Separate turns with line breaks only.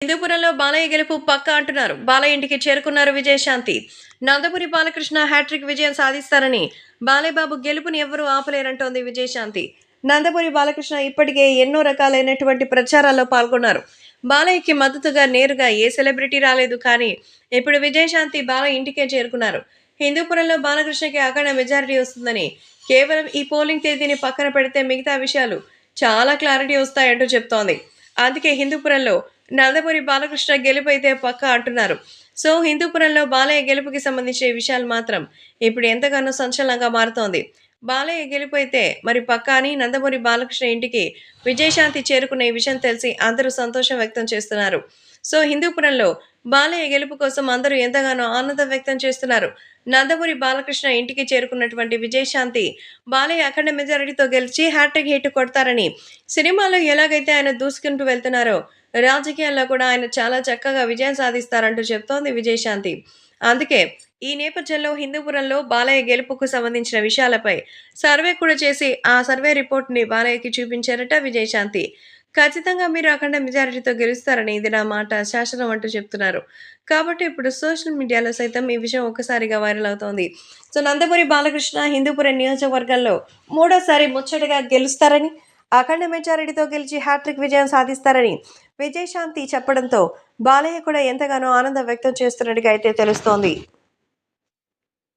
హిందూపురంలో బాలయ్య గెలుపు పక్కా అంటున్నారు. బాలయ్య ఇంటికి చేరుకున్నారు విజయశాంతి. నందమూరి బాలకృష్ణ హ్యాట్రిక్ విజయం సాధిస్తారని, బాలయ్య బాబు గెలుపుని ఎవ్వరూ ఆపలేరంటోంది విజయశాంతి. నందమూరి బాలకృష్ణ ఇప్పటికే ఎన్నో రకాలైనటువంటి ప్రచారాల్లో పాల్గొన్నారు. బాలయ్యకి మద్దతుగా నేరుగా ఏ సెలబ్రిటీ రాలేదు. కానీ ఇప్పుడు విజయశాంతి బాలయ్య ఇంటికే చేరుకున్నారు. హిందూపురంలో బాలకృష్ణకి అఖండ మెజారిటీ వస్తుందని, కేవలం ఈ పోలింగ్ తేదీని పక్కన పెడితే మిగతా విషయాలు చాలా క్లారిటీ వస్తాయంటూ చెప్తోంది. అందుకే హిందూపురంలో నందమూరి బాలకృష్ణ గెలుపైతే పక్కా అంటున్నారు. సో హిందూపురంలో బాలయ్య గెలుపుకి సంబంధించిన విషయాలు మాత్రం ఇప్పుడు ఎంతగానో సంచలనంగా మారుతోంది. బాలయ్య గెలుపైతే మరి పక్కా అని నందమూరి బాలకృష్ణ ఇంటికి విజయశాంతి చేరుకున్న ఈ విషయం తెలిసి అందరూ సంతోషం వ్యక్తం చేస్తున్నారు. సో హిందూపురంలో బాలయ్య గెలుపు కోసం అందరూ ఎంతగానో ఆనందం వ్యక్తం చేస్తున్నారు. నందమూరి బాలకృష్ణ ఇంటికి చేరుకున్నటువంటి విజయశాంతి బాలయ్య అఖండ మెజారిటీతో గెలిచి హ్యాట్రిక్ హిట్ కొడతారని, సినిమాలో ఎలాగైతే ఆయన దూసుకుంటూ వెళ్తున్నారో రాజకీయాల్లో కూడా ఆయన చాలా చక్కగా విజయం సాధిస్తారంటూ చెప్తోంది విజయశాంతి. అందుకే ఈ నేపథ్యంలో హిందూపురంలో బాలయ్య గెలుపుకు సంబంధించిన విషయాలపై సర్వే కూడా చేసి ఆ సర్వే రిపోర్ట్‌ని బాలయ్యకి చూపించారట విజయశాంతి. ఖచ్చితంగా మీరు అఖండ మెజారిటీతో గెలుస్తారని, ఇది నా మాట శాసనం అంటూ చెప్తున్నారు. కాబట్టి ఇప్పుడు సోషల్ మీడియాలో సైతం ఈ విషయం ఒక్కసారిగా వైరల్ అవుతోంది. సో నందమూరి బాలకృష్ణ హిందూపురం నియోజకవర్గంలో మూడోసారి ముచ్చటగా గెలుస్తారని, అఖండ మెజారిటీతో గెలిచి హ్యాట్రిక్ విజయం సాధిస్తారని విజయశాంతి చెప్పడంతో బాలయ్య కూడా ఎంతగానో ఆనందం వ్యక్తం చేస్తున్నట్టుగా అయితే తెలుస్తోంది.